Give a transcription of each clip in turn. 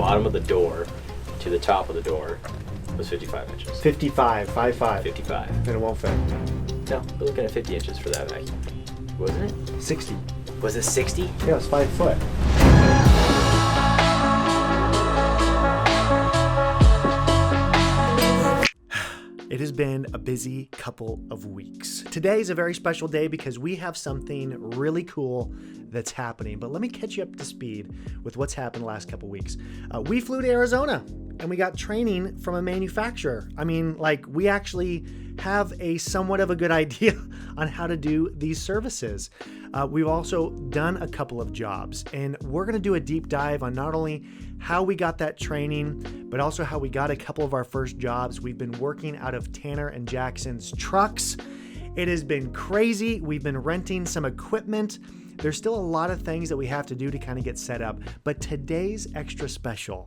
bottom of the door to the top of the door was 55 inches. 55, 5'5". 55. And it won't fit. No, we're looking at 50 inches for that vacuum. Wasn't it? 60. Was it 60? Yeah, it's 5 foot. It has been a busy couple of weeks. Today is a very special day because we have something really cool that's happening. But let me catch you up to speed with what's happened the last couple of weeks. We flew to Arizona and we got training from a manufacturer. I mean, like, we actually have a somewhat of a good idea on how to do these services. We've also done a couple of jobs, and we're going to do a deep dive on not only how we got that training, but also how we got a couple of our first jobs. We've been working out of Tanner and Jackson's trucks. It has been crazy. We've been renting some equipment. There's still a lot of things that we have to do to kind of get set up, but today's extra special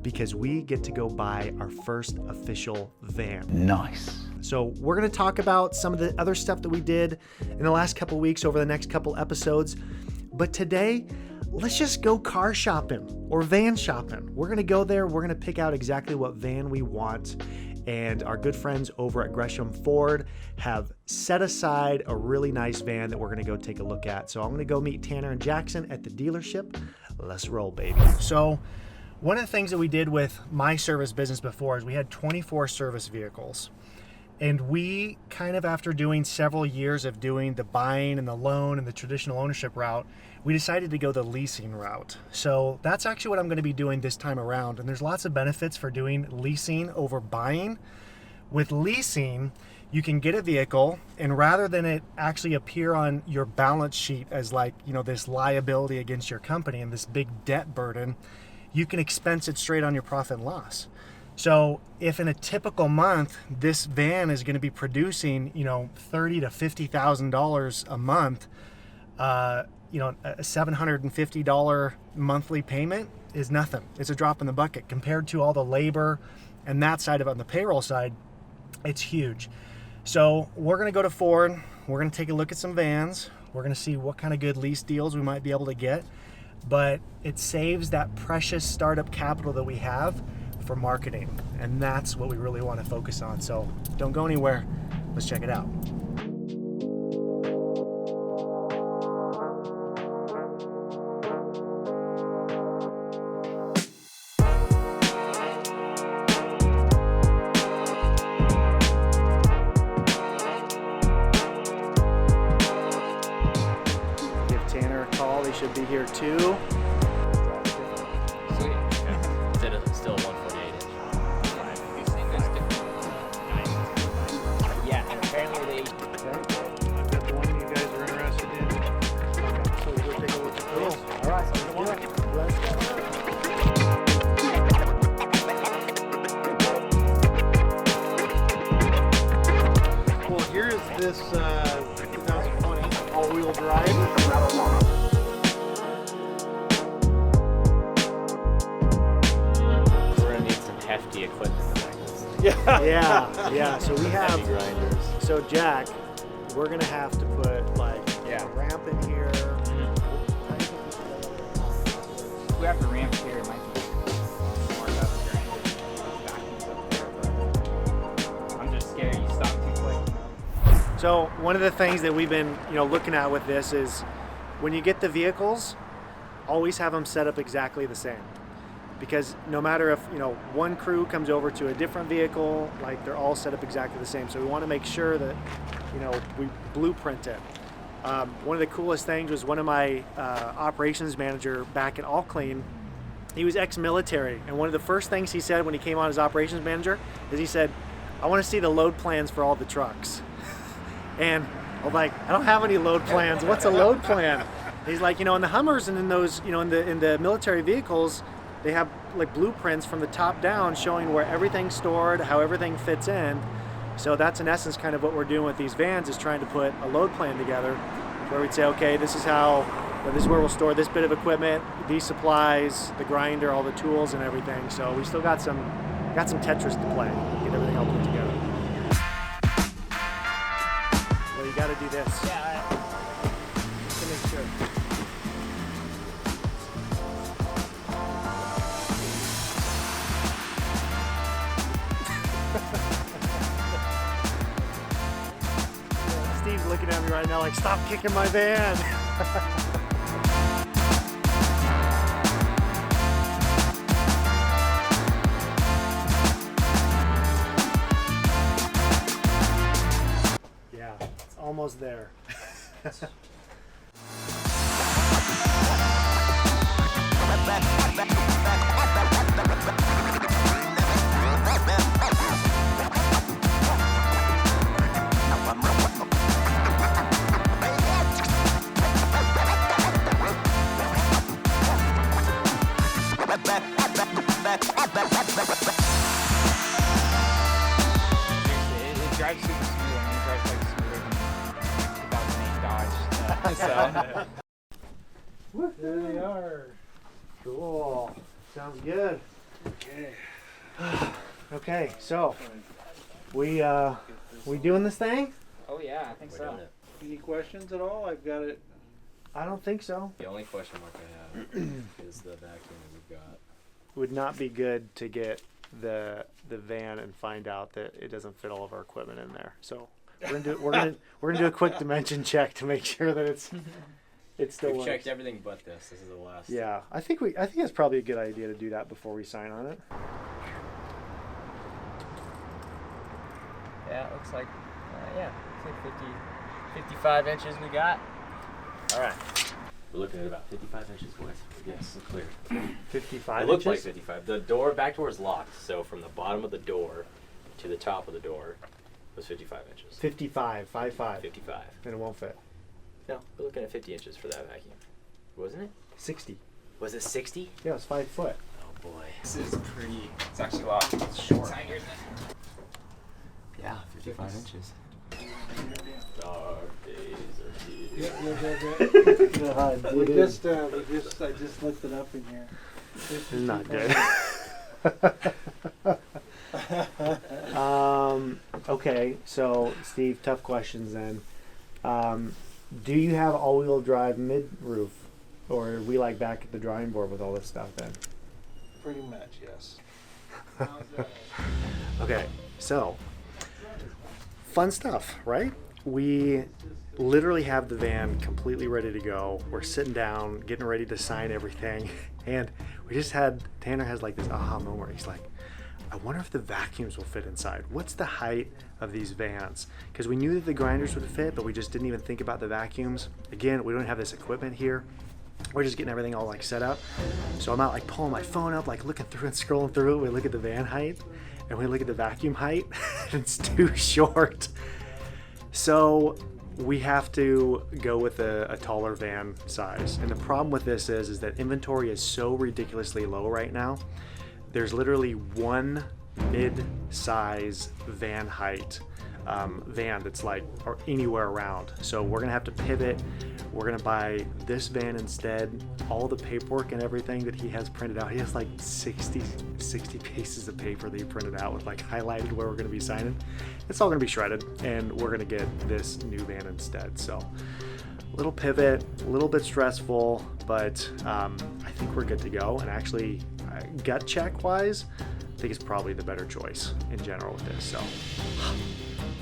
because we get to go buy our first official van. Nice. So we're going to talk about some of the other stuff that we did in the last couple of weeks over the next couple episodes. But today, let's just go car shopping or van shopping. We're going to go there. We're going to pick out exactly what van we want. And our good friends over at Gresham Ford have set aside a really nice van that we're going to go take a look at. So I'm going to go meet Tanner and Jackson at the dealership. Let's roll, baby. So one of the things that we did with my service business before is we had 24 service vehicles. And we kind of, after doing several years of doing the buying and the loan and the traditional ownership route, we decided to go the leasing route. So that's actually what I'm going to be doing this time around. And there's lots of benefits for doing leasing over buying. With leasing, you can get a vehicle, and rather than it actually appear on your balance sheet as like, you know, this liability against your company and this big debt burden, you can expense it straight on your profit and loss. So if in a typical month, this van is going to be producing, you know, $30,000 to $50,000 a month, you know, a $750 monthly payment is nothing. It's a drop in the bucket compared to all the labor and that side of it. On the payroll side, it's huge. So we're going to go to Ford. We're going to take a look at some vans. We're going to see what kind of good lease deals we might be able to get. But it saves that precious startup capital that we have for marketing, and that's what we really want to focus on. So don't go anywhere. Let's check it out. Give Tanner a call. He should be here too. Sweet. Yeah. Instead of still 148 inch. Yeah, and apparently they... That's the one you guys are interested in. Okay, so we'll take a look at those. All right, let's do it. Let's go. Well, here is this 2020 all-wheel drive. Hefty equipment. Yeah. So we have, heavy grinders. so Jack, we're gonna have to put like a ramp in here. If we have to ramp here, it might be more about the grinders. Vacuums up there, but I'm just scared you stop too quick. So one of the things that we've been, looking at with this is when you get the vehicles, always have them set up exactly the same. Because no matter if, one crew comes over to a different vehicle, like they're all set up exactly the same. So we want to make sure that, we blueprint it. One of the coolest things was one of my operations manager back at All Clean. He was ex-military. And one of the first things he said when he came on as operations manager is he said, I want to see the load plans for all the trucks. And I'm like, I don't have any load plans. What's a load plan? He's like, in the Hummers and in those, in the military vehicles, they have like blueprints from the top down showing where everything's stored, how everything fits in. So that's in essence kind of what we're doing with these vans, is trying to put a load plan together where we'd say, okay, this is where we'll store this bit of equipment, these supplies, the grinder, all the tools and everything. So we still got some Tetris to play, get everything all put together. Well, you got to do this. Yeah, Just to make sure. right now, like, stop kicking my van. Yeah, it's almost there. It drives super smooth. I mean, it drives like smoother than 2008 Dodge. So. There they are. Cool. Sounds good. Okay. Okay, so we doing this thing? Oh yeah, I think We're so. doing it. Any questions at all? I've got it. I don't think so. The only question mark I have is the vacuum that we've got. Would not be good to get the van and find out that it doesn't fit all of our equipment in there. So we're gonna do a quick dimension check to make sure that it still We've works. checked everything but this. This is the last. Yeah, I think it's probably a good idea to do that before we sign on it. Yeah, it looks like, it's like 55 inches we got. All right. We're looking at about 55 inches width. Yes, clear. 55 It looks like inches? 55. The back door is locked, so from the bottom of the door to the top of the door was 55 inches. 55, 55. 55. And it won't fit. No, we're looking at 50 inches for that vacuum. Wasn't it? 60. Was it 60? Yeah, it's 5 foot. Oh boy. This is pretty, it's actually a lot shorter. Yeah, 55 inches. Dark days are here. God, I just looked it up in here. This is not good. Okay, so Steve, tough questions then. Do you have all-wheel drive mid-roof, or are we like back at the drawing board with all this stuff then? Pretty much, yes. Okay, so fun stuff, right? We literally have the van completely ready to go. We're sitting down, getting ready to sign everything, and Tanner has like this aha moment. He's like, I wonder if the vacuums will fit inside. What's the height of these vans? Because we knew that the grinders would fit, but we just didn't even think about the vacuums. Again, we don't have this equipment here. We're just getting everything all like set up. So I'm out like pulling my phone up, like looking through and scrolling through it. We look at the van height and we look at the vacuum height and it's too short. So we have to go with a taller van size. And the problem with this is that inventory is so ridiculously low right now. There's literally one mid-size van height van that's like or anywhere around. So we're gonna have to pivot. We're gonna buy this van instead. All the paperwork and everything that he has printed out, he has like 60 pieces of paper that he printed out with like highlighted where we're gonna be signing. It's all gonna be shredded and we're gonna get this new van instead. So little pivot, a little bit stressful, but I think we're good to go. And actually, gut check wise, I think it's probably the better choice in general with this. So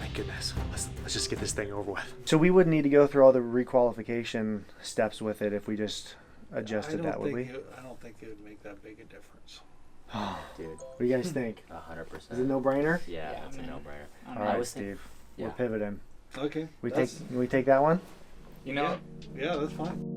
thank goodness. Let's just get this thing over with. So we wouldn't need to go through all the requalification steps with it if we just adjusted that, would we? I don't think it would make that big a difference. Dude, What do you guys think? 100%. Is it a no-brainer? Yeah, Yeah, it's a man. no-brainer. All I right, was think- Steve. yeah. We're pivoting. Okay. We that's- take that one? You know, Yeah, that's fine.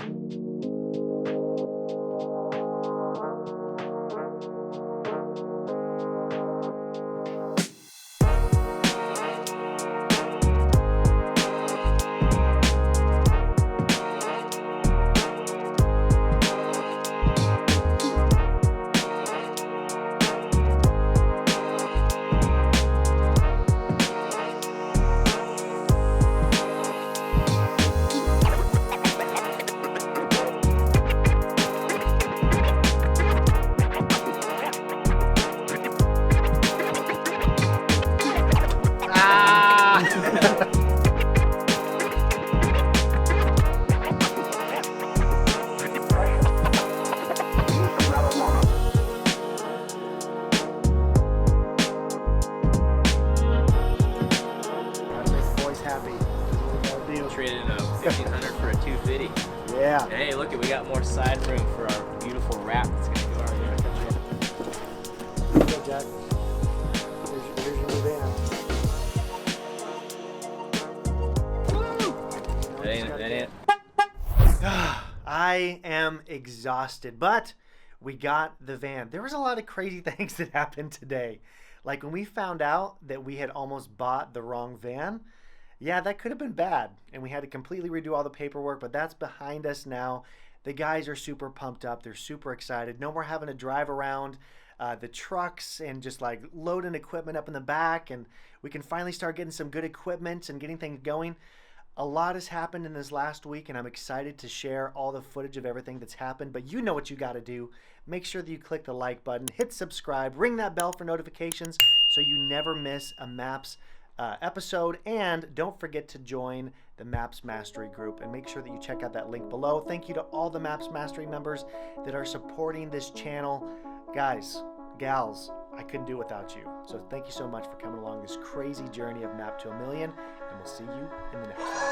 Yeah. And hey, look, we got more side room for our beautiful wrap that's gonna go our yard. Here you go, Jack. Here's your new van. That ain't. I am exhausted, but we got the van. There was a lot of crazy things that happened today. Like when we found out that we had almost bought the wrong van, yeah, that could have been bad. And we had to completely redo all the paperwork, but that's behind us now. The guys are super pumped up. They're super excited. No more having to drive around the trucks and just like loading equipment up in the back. And we can finally start getting some good equipment and getting things going. A lot has happened in this last week, and I'm excited to share all the footage of everything that's happened. But you know what you got to do. Make sure that you click the like button, hit subscribe, ring that bell for notifications so you never miss a MAPS episode. And don't forget to join the MAPS Mastery group and make sure that you check out that link below. Thank you to all the MAPS Mastery members that are supporting this channel. Guys, gals, I couldn't do it without you. So thank you so much for coming along this crazy journey of MAP to a million, and we'll see you in the next one.